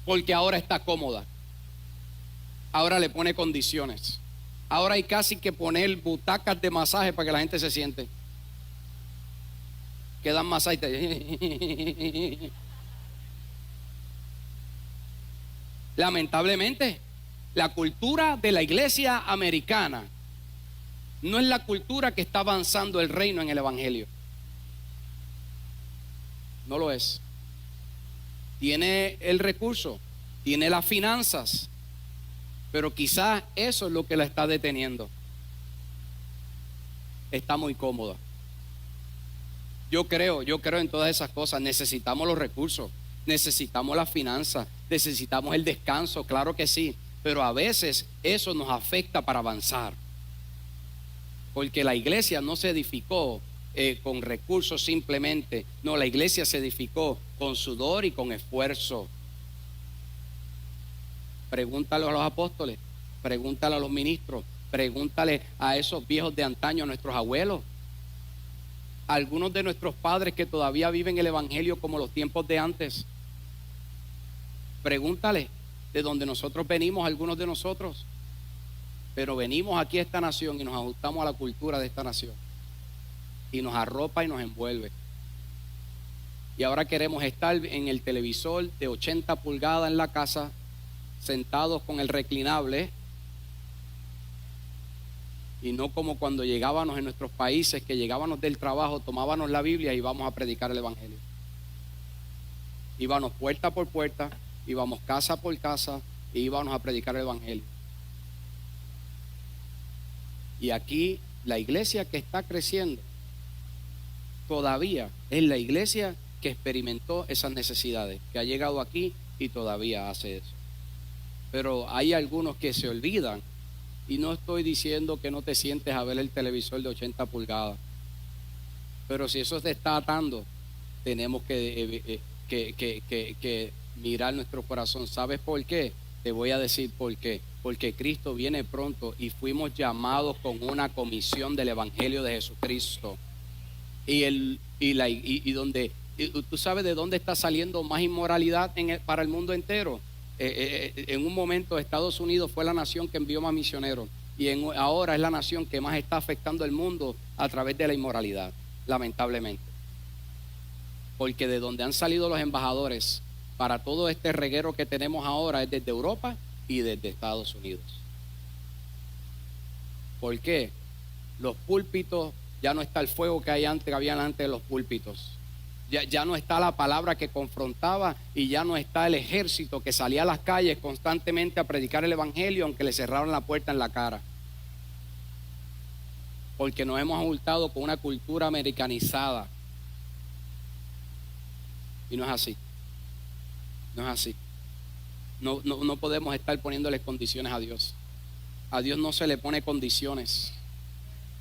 porque ahora está cómoda, ahora le pone condiciones, ahora hay casi que poner butacas de masaje para que la gente se siente, que dan masaje. Lamentablemente, la cultura de la iglesia americana no es la cultura que está avanzando el reino en el evangelio. No lo es. Tiene el recurso, tiene las finanzas, pero quizás eso es lo que la está deteniendo. Está muy cómoda. Yo creo en todas esas cosas. Necesitamos los recursos, necesitamos las finanzas, necesitamos el descanso, claro que sí, pero a veces eso nos afecta para avanzar, porque la iglesia no se edificó con recursos simplemente, no, la iglesia se edificó con sudor y con esfuerzo. Pregúntale a los apóstoles, pregúntale a los ministros, pregúntale a esos viejos de antaño, a nuestros abuelos, a algunos de nuestros padres que todavía viven el evangelio como los tiempos de antes. Pregúntale de donde nosotros venimos, algunos de nosotros. Pero venimos aquí a esta nación y nos ajustamos a la cultura de esta nación. Y nos arropa y nos envuelve. Y ahora queremos estar en el televisor de 80 pulgadas en la casa, sentados con el reclinable. Y no como cuando llegábamos en nuestros países, que llegábamos del trabajo, tomábamos la Biblia y íbamos a predicar el Evangelio. Íbamos puerta por puerta, íbamos casa por casa y íbamos a predicar el Evangelio. Y aquí la iglesia que está creciendo todavía es la iglesia que experimentó esas necesidades, que ha llegado aquí y todavía hace eso. Pero hay algunos que se olvidan. Y no estoy diciendo que no te sientes a ver el televisor de 80 pulgadas. Pero si eso te está atando, tenemos que mirar nuestro corazón. ¿Sabes por qué? Te voy a decir por qué. Porque Cristo viene pronto y fuimos llamados con una comisión del Evangelio de Jesucristo. ¿Tú sabes de dónde está saliendo más inmoralidad para el mundo entero? En un momento Estados Unidos fue la nación que envió más misioneros y ahora es la nación que más está afectando el mundo a través de la inmoralidad, lamentablemente. Porque de donde han salido los embajadores para todo este reguero que tenemos ahora es desde Europa y desde Estados Unidos. ¿Por qué? Los púlpitos, ya no está el fuego que había antes de los púlpitos. Ya no está la palabra que confrontaba y ya no está el ejército que salía a las calles constantemente a predicar el Evangelio aunque le cerraron la puerta en la cara. Porque nos hemos ajustado con una cultura americanizada. Y no es así. No es así. No podemos estar poniéndole condiciones a Dios. A Dios no se le pone condiciones.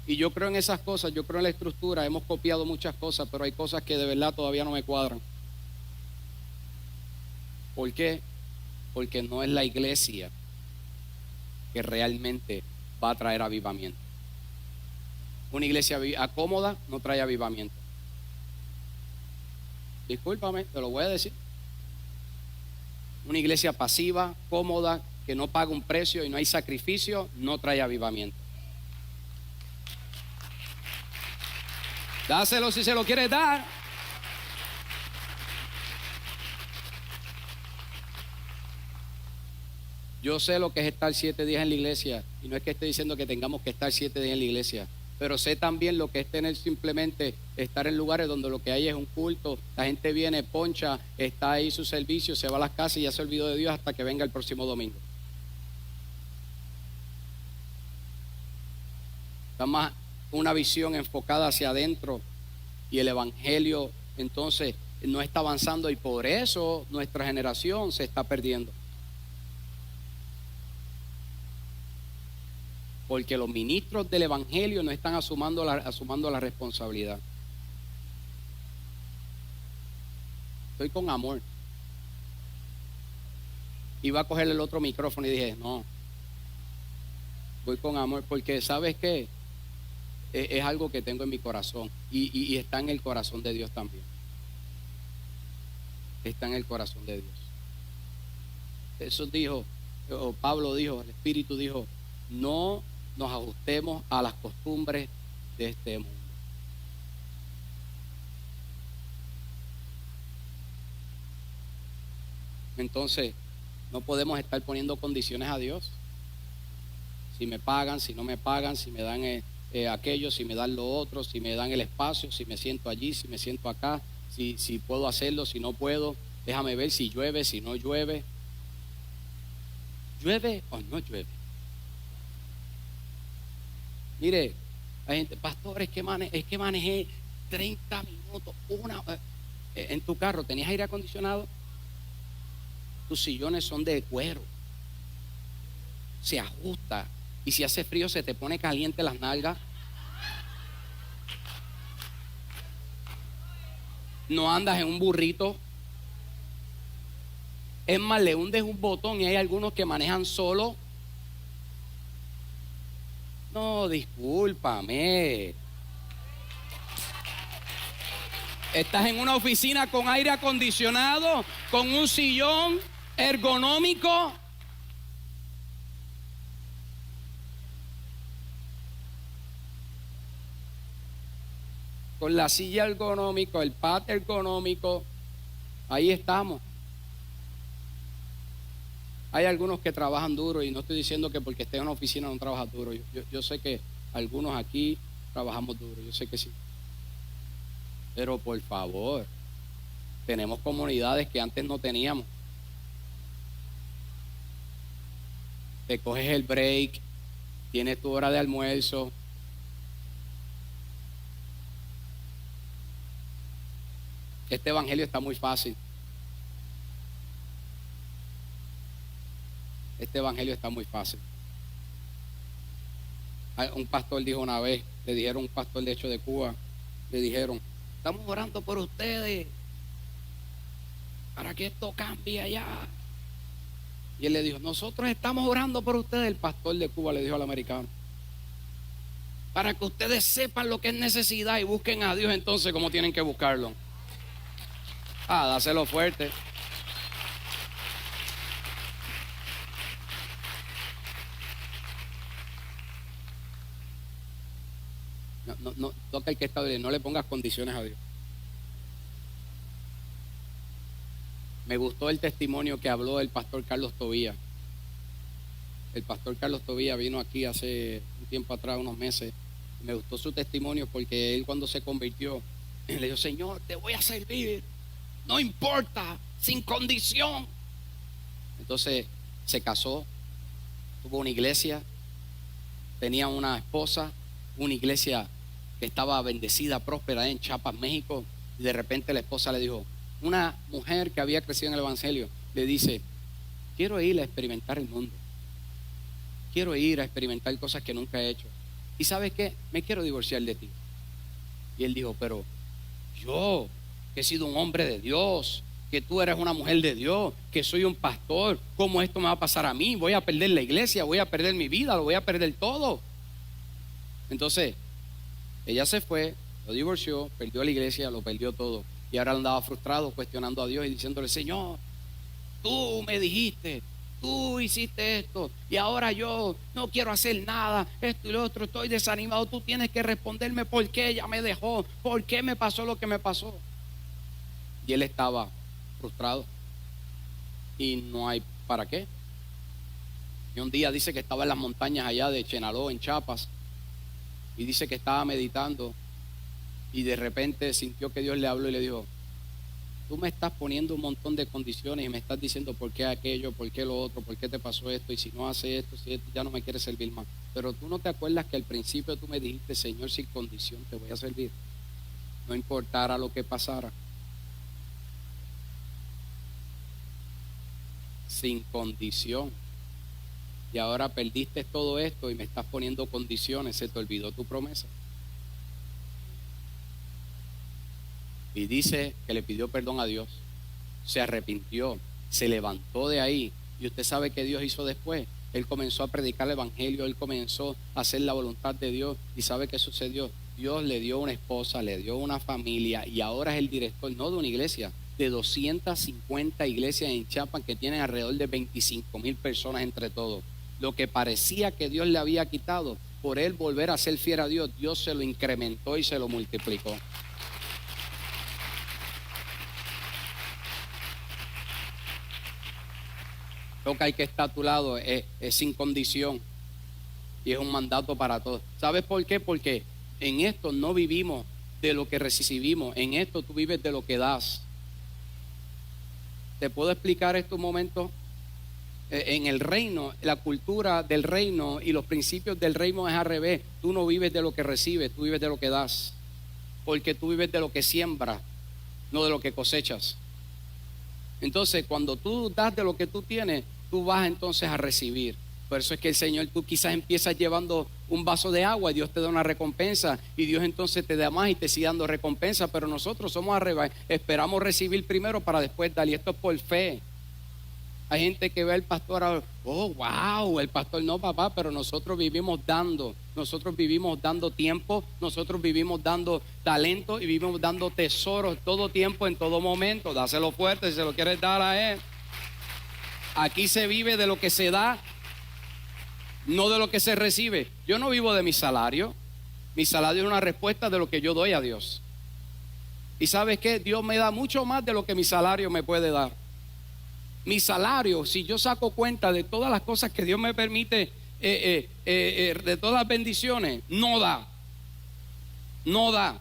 Y yo creo en esas cosas, yo creo en la estructura. Hemos copiado muchas cosas, pero hay cosas que de verdad todavía no me cuadran. ¿Por qué? Porque no es la iglesia que realmente va a traer avivamiento. Una iglesia acómoda no trae avivamiento. Discúlpame, te lo voy a decir. Una iglesia pasiva, cómoda, que no paga un precio y no hay sacrificio, no trae avivamiento. Dáselo si se lo quieres dar. Yo sé lo que es estar 7 días en la iglesia. Y no es que esté diciendo que tengamos que estar 7 días en la iglesia. Pero sé también lo que es tener simplemente estar en lugares donde lo que hay es un culto. La gente viene, poncha, está ahí su servicio, se va a las casas y ya se olvidó de Dios hasta que venga el próximo domingo. Está más una visión enfocada hacia adentro y el Evangelio entonces no está avanzando y por eso nuestra generación se está perdiendo. Porque los ministros del Evangelio no están asumiendo la responsabilidad. Estoy con amor. Iba a cogerle el otro micrófono y dije, no, voy con amor porque ¿sabes qué? Es algo que tengo en mi corazón y está en el corazón de Dios también. Está en el corazón de Dios. Eso dijo, o Pablo dijo, el Espíritu dijo, no nos ajustemos a las costumbres de este mundo. Entonces, no podemos estar poniendo condiciones a Dios. Si me pagan, si no me pagan, si me dan aquello, si me dan lo otro, si me dan el espacio, si me siento allí, si me siento acá, si puedo hacerlo, si no puedo. Déjame ver si llueve, si no llueve. ¿Llueve o no llueve? Mire, hay gente, pastor, es que manejé 30 minutos, en tu carro, ¿tenías aire acondicionado? Tus sillones son de cuero, se ajusta, y si hace frío se te pone caliente las nalgas. No andas en un burrito. Es más, le hundes un botón y hay algunos que manejan solo. No, discúlpame. Estás en una oficina con aire acondicionado, con un sillón ergonómico. con la silla ergonómica, el pad ergonómico, ahí estamos. Hay algunos que trabajan duro y no estoy diciendo que porque estés en una oficina no trabajas duro. Yo sé que algunos aquí trabajamos duro, yo sé que sí. Pero por favor, tenemos comunidades que antes no teníamos. Te coges el break, tienes tu hora de almuerzo. Este evangelio está muy fácil. Este evangelio está muy fácil. Un pastor dijo una vez, le dijeron, un pastor de hecho de Cuba, le dijeron: estamos orando por ustedes para que esto cambie allá. Y él le dijo: nosotros estamos orando por ustedes. El pastor de Cuba le dijo al americano: para que ustedes sepan lo que es necesidad y busquen a Dios entonces como tienen que buscarlo. Dáselo fuerte. No, toca el que está bien, no le pongas condiciones a Dios. Me gustó el testimonio que habló el pastor Carlos Tobía. El pastor Carlos Tobía vino aquí hace un tiempo atrás, unos meses. Me gustó su testimonio porque él, cuando se convirtió, le dijo: Señor, te voy a servir, no importa, sin condición. Entonces se casó, tuvo una iglesia, tenía una esposa, una iglesia que estaba bendecida, próspera en Chiapas, México. Y de repente la esposa le dijo, una mujer que había crecido en el evangelio, le dice: quiero ir a experimentar el mundo, quiero ir a experimentar cosas que nunca he hecho, y ¿sabes qué? Me quiero divorciar de ti. Y él dijo: pero yo, que he sido un hombre de Dios, que tú eres una mujer de Dios, que soy un pastor, ¿cómo esto me va a pasar a mí? Voy a perder la iglesia, voy a perder mi vida, lo voy a perder todo. Entonces ella se fue, lo divorció, perdió la iglesia, lo perdió todo. Y ahora andaba frustrado, cuestionando a Dios y diciéndole: Señor, tú me dijiste, tú hiciste esto, y ahora yo no quiero hacer nada, esto y lo otro, estoy desanimado. Tú tienes que responderme por qué ella me dejó, por qué me pasó lo que me pasó. Y él estaba frustrado y no hay para qué. Y un día dice que estaba en las montañas allá de Chenaló, en Chiapas, y dice que estaba meditando y de repente sintió que Dios le habló y le dijo: tú me estás poniendo un montón de condiciones y me estás diciendo por qué aquello, por qué lo otro, por qué te pasó esto, y si no hace esto, si esto, ya no me quieres servir más. Pero tú no te acuerdas que al principio tú me dijiste: Señor, sin condición te voy a servir, no importara lo que pasara. Sin condición. Y ahora perdiste todo esto y me estás poniendo condiciones. Se te olvidó tu promesa. Y dice que le pidió perdón a Dios, se arrepintió, se levantó de ahí. Y usted sabe qué Dios hizo después. Él comenzó a predicar el evangelio, él comenzó a hacer la voluntad de Dios. ¿Y sabe qué sucedió? Dios le dio una esposa, le dio una familia, y ahora es el director, no de una iglesia, de 250 iglesias en Chiapas, que tienen alrededor de 25,000 personas entre todos. Lo que parecía que Dios le había quitado, por él volver a ser fiel a Dios, Dios se lo incrementó y se lo multiplicó. Lo que hay que estar a tu lado es sin condición, y es un mandato para todos. ¿Sabes por qué? Porque en esto no vivimos de lo que recibimos, en esto tú vives de lo que das. ¿Te puedo explicar esto un momento? En el reino, la cultura del reino y los principios del reino es al revés. Tú no vives de lo que recibes, tú vives de lo que das, porque tú vives de lo que siembras, no de lo que cosechas. Entonces, cuando tú das de lo que tú tienes, tú vas entonces a recibir. Por eso es que el Señor, tú quizás empiezas llevando un vaso de agua y Dios te da una recompensa, y Dios entonces te da más y te sigue dando recompensa. Pero nosotros somos al revés, esperamos recibir primero para después dar, y esto es por fe. Hay gente que ve al pastor ahora: oh, wow, el pastor. No, papá, pero nosotros vivimos dando. Nosotros vivimos dando tiempo, nosotros vivimos dando talento y vivimos dando tesoros todo tiempo, en todo momento. Dáselo fuerte si se lo quieres dar a él. Aquí se vive de lo que se da, no de lo que se recibe. Yo no vivo de mi salario. Mi salario es una respuesta de lo que yo doy a Dios. Y ¿sabes qué? Dios me da mucho más de lo que mi salario me puede dar. Mi salario, si yo saco cuenta de todas las cosas que Dios me permite, de todas las bendiciones, no da. No da.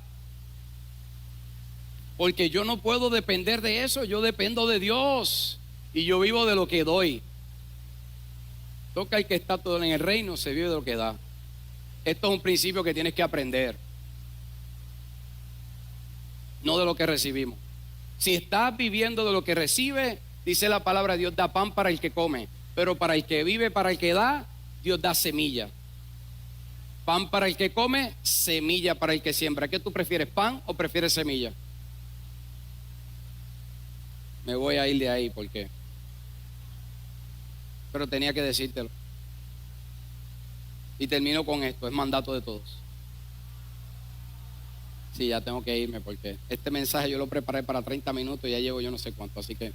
Porque yo no puedo depender de eso, yo dependo de Dios. Y yo vivo de lo que doy. Toca el que está todo en el reino, se vive de lo que da. Esto es un principio que tienes que aprender. No de lo que recibimos. Si estás viviendo de lo que recibe, dice la palabra, Dios da pan para el que come, pero para el que vive, para el que da, Dios da semilla. Pan para el que come, semilla para el que siembra. ¿Qué tú prefieres, pan o prefieres semilla? Me voy a ir de ahí porque, pero tenía que decírtelo. Y termino con esto, es mandato de todos. Sí, ya tengo que irme porque este mensaje yo lo preparé para 30 minutos y ya llevo yo no sé cuánto, así que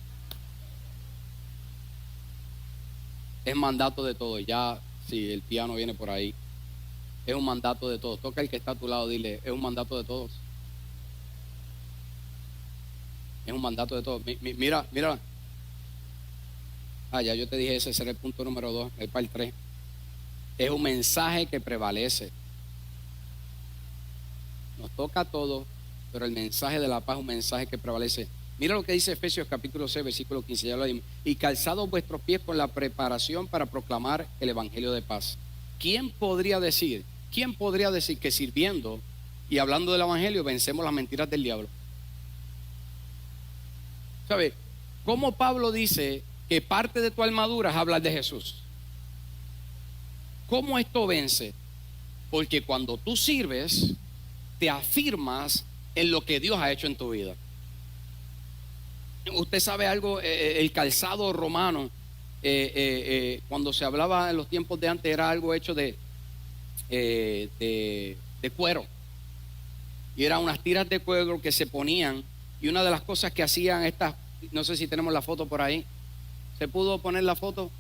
es mandato de todos. Ya, si el piano viene por ahí, es un mandato de todos. Toca el que está a tu lado, dile, es un mandato de todos. Es un mandato de todos. Mira. Ya yo te dije, ese será el punto número 2, el par 3. Es un mensaje que prevalece. Nos toca a todos, pero el mensaje de la paz es un mensaje que prevalece. Mira lo que dice Efesios capítulo 6, versículo 15, ya lo dimos. Y calzados vuestros pies con la preparación para proclamar el evangelio de paz. ¿Quién podría decir que sirviendo y hablando del evangelio vencemos las mentiras del diablo? ¿Sabe? ¿Cómo Pablo dice que parte de tu armadura es hablar de Jesús? ¿Cómo esto vence? Porque cuando tú sirves, te afirmas en lo que Dios ha hecho en tu vida. Usted sabe algo, el calzado romano, cuando se hablaba en los tiempos de antes, era algo hecho de cuero. Y eran unas tiras de cuero que se ponían. Y una de las cosas que hacían estas, no sé si tenemos la foto por ahí, ¿se pudo poner la foto?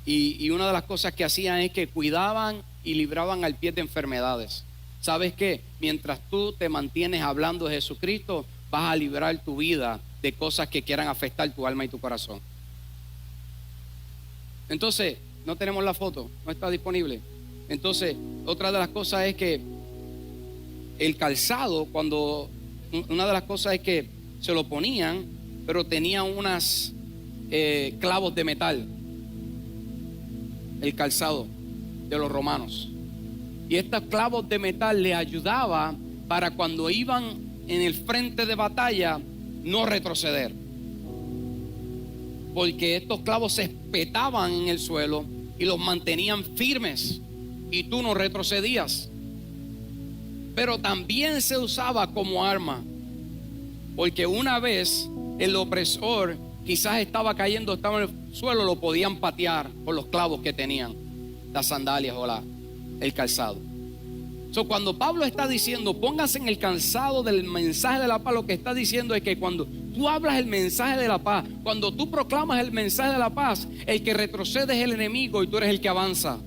Y una de las cosas que hacían es que cuidaban y libraban al pie de enfermedades. ¿Sabes qué? Mientras tú te mantienes hablando de Jesucristo, vas a librar tu vida de cosas que quieran afectar tu alma y tu corazón. Entonces, no tenemos la foto, no está disponible. Entonces, otra de las cosas es que el calzado, una de las cosas es que se lo ponían, pero tenían unas clavos de metal. El calzado de los romanos. Y estos clavos de metal le ayudaba para cuando iban en el frente de batalla no retroceder. Porque estos clavos se espetaban en el suelo y los mantenían firmes y tú no retrocedías. Pero también se usaba como arma. Porque una vez el opresor quizás estaba cayendo, estaba en el suelo, lo podían patear por los clavos que tenían, las sandalias o el calzado. Cuando Pablo está diciendo, pónganse en el calzado del mensaje de la paz, lo que está diciendo es que cuando tú hablas el mensaje de la paz, cuando tú proclamas el mensaje de la paz, el que retrocede es el enemigo y tú eres el que avanza.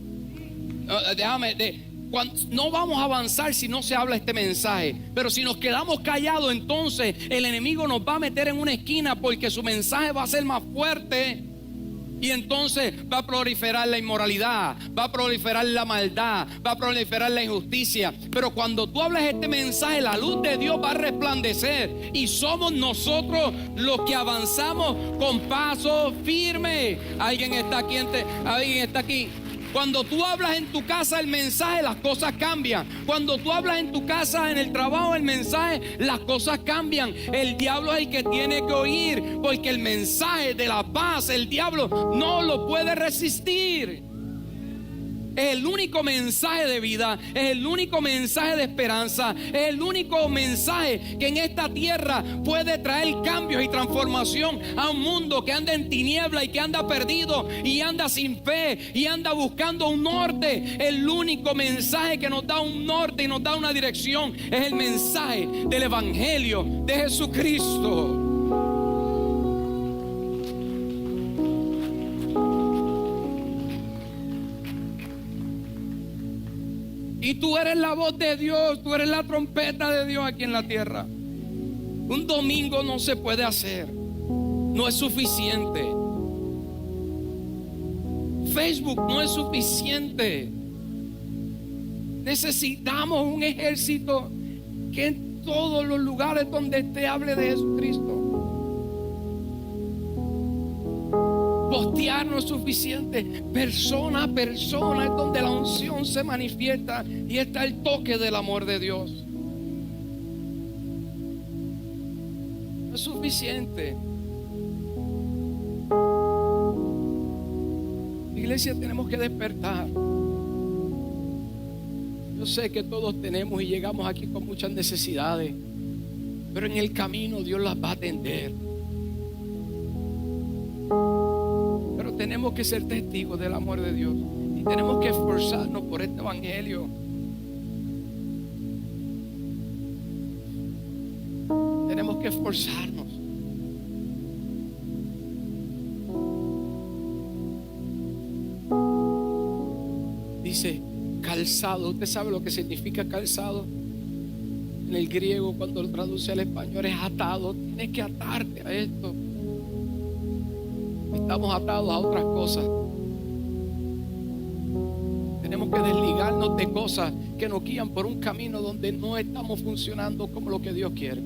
No vamos a avanzar si no se habla este mensaje. Pero si nos quedamos callados, entonces el enemigo nos va a meter en una esquina porque su mensaje va a ser más fuerte. Y entonces va a proliferar la inmoralidad, va a proliferar la maldad, va a proliferar la injusticia. Pero cuando tú hablas este mensaje, la luz de Dios va a resplandecer. Y somos nosotros los que avanzamos con paso firme. ¿Alguien está aquí? ¿Alguien está aquí? Cuando tú hablas en tu casa el mensaje, las cosas cambian. Cuando tú hablas en tu casa, en el trabajo, el mensaje, las cosas cambian. El diablo es el que tiene que oír, porque el mensaje de la paz, el diablo no lo puede resistir. Es el único mensaje de vida, es el único mensaje de esperanza, es el único mensaje que en esta tierra puede traer cambios y transformación a un mundo que anda en tiniebla y que anda perdido y anda sin fe y anda buscando un norte. El único mensaje que nos da un norte y nos da una dirección es el mensaje del evangelio de Jesucristo. Y tú eres la voz de Dios, tú eres la trompeta de Dios aquí en la tierra. Un domingo no se puede hacer, no es suficiente. Facebook no es suficiente. Necesitamos un ejército que en todos los lugares donde esté hable de Jesucristo. Postear no es suficiente. Persona a persona es donde la unción se manifiesta y está el toque del amor de Dios. No es suficiente. Iglesia, tenemos que despertar. Yo sé que todos tenemos y llegamos aquí con muchas necesidades, pero en el camino Dios las va a atender. Pero tenemos que ser testigos del amor de Dios y tenemos que esforzarnos por este evangelio. Tenemos que esforzarnos. Dice calzado. ¿Usted sabe lo que significa calzado? En el griego, cuando lo traduce al español, es atado. Tienes que atarte a esto. Estamos atados a otras cosas. Tenemos que desligarnos de cosas que nos guían por un camino donde no estamos funcionando como lo que Dios quiere.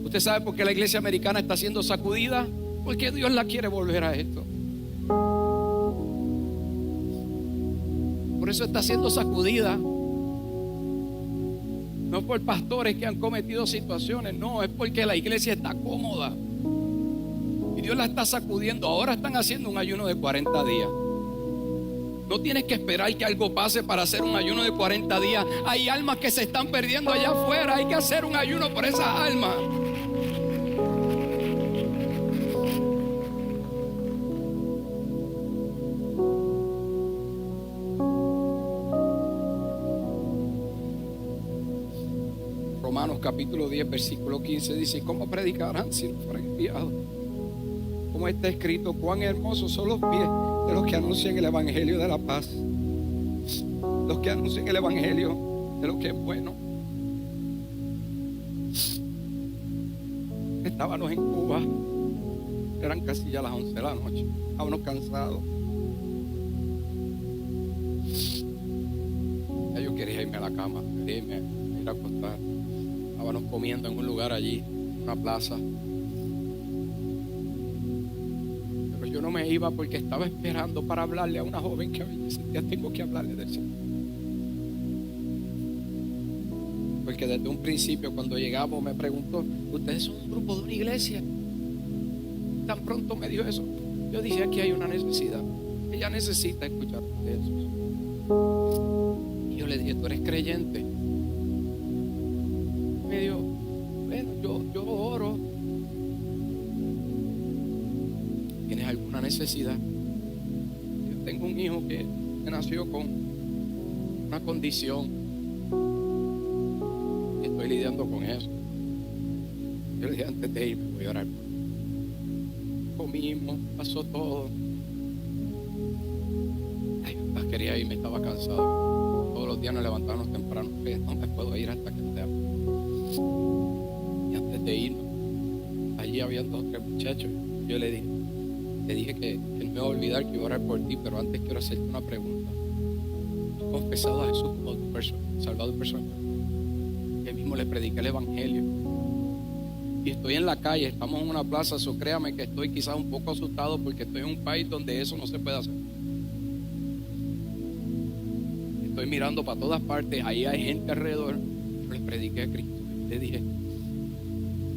¿Usted sabe por qué la iglesia americana está siendo sacudida? Porque Dios la quiere volver a esto. Por eso está siendo sacudida. No por pastores que han cometido situaciones, no, es porque la iglesia está cómoda y Dios la está sacudiendo. Ahora están haciendo un ayuno de 40 días. No tienes que esperar que algo pase para hacer un ayuno de 40 días. Hay almas que se están perdiendo allá afuera. Hay que hacer un ayuno por esas almas. Romanos capítulo 10 versículo 15 dice: ¿cómo predicarán si no fueran enviados? Como está escrito: cuán hermosos son los pies de los que anuncian el evangelio de la paz, los que anuncian el evangelio de lo que es bueno. Estábamos en Cuba, eran casi ya las 11 de la noche, estábamos cansados. Ya yo quería irme a la cama, quería irme a ir a acostar. Estábamos comiendo en un lugar allí, una plaza. Pero yo no me iba porque estaba esperando para hablarle a una joven que me sentía, tengo que hablarle del Señor. Porque desde un principio, cuando llegamos, me preguntó: ¿ustedes son un grupo de una iglesia? Tan pronto me dijo eso. Yo dije: aquí hay una necesidad. Ella necesita escuchar de eso. Y yo le dije: ¿tú eres creyente? Me dijo: bueno, yo oro. ¿Tienes alguna necesidad? Yo tengo un hijo que nació con una condición. Estoy lidiando con eso. Yo le dije: antes de irme voy a orar. Comimos, pasó todo. Ay, quería irme, estaba cansado. Todos los días nos levantábamos temprano. No me puedo ir hasta que te hable. Y antes de irnos, allí habían 2 o 3 muchachos. Yo le dije que no me iba a olvidar que iba a orar por ti, pero antes quiero hacerte una pregunta. ¿Has confesado a Jesús como tu Salvador personal? Que mismo le prediqué el evangelio. Y estoy en la calle, estamos en una plaza, so créame que estoy quizás un poco asustado porque estoy en un país donde eso no se puede hacer. Estoy mirando para todas partes, ahí hay gente alrededor. Yo les prediqué a Cristo. Le dije: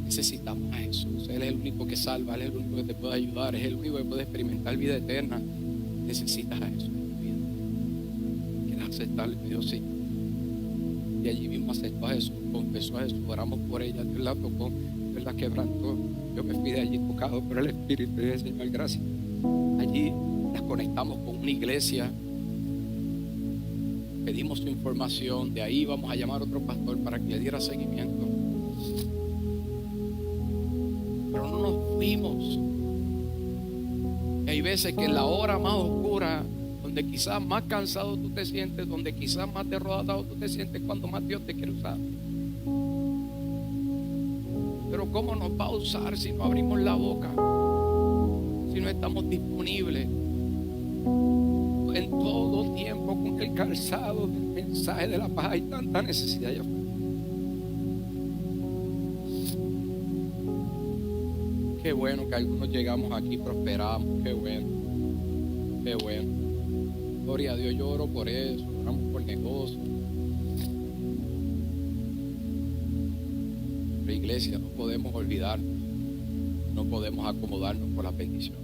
necesitamos a Jesús. Él es el único que salva, Él es el único que te puede ayudar, es el único que puede experimentar vida eterna. Necesitas a Jesús en tu vida. ¿Quieres aceptarle? Me dijo: sí. Y allí mismo aceptó a Jesús, confesó a Jesús, oramos por ella, Dios la tocó, Dios la quebrantó. Yo me fui de allí tocado por el Espíritu y dije: Señor, gracias. Allí las conectamos con una iglesia, pedimos su información, de ahí vamos a llamar a otro pastor para que le diera seguimiento. Pero no nos fuimos. Hay veces que en la hora más oscura, donde quizás más cansado tú te sientes, donde quizás más derrotado tú te sientes, cuando más Dios te quiere usar. Pero ¿cómo nos va a usar si no abrimos la boca? Si no estamos disponibles en todo tiempo con el calzado del mensaje de la paz. Hay tanta necesidad allá afuera. Qué bueno que algunos llegamos aquí, prosperamos. Qué bueno, qué bueno. Gloria a Dios, yo oro por eso, oramos por negocios. Pero iglesia, no podemos olvidar, no podemos acomodarnos por las bendiciones.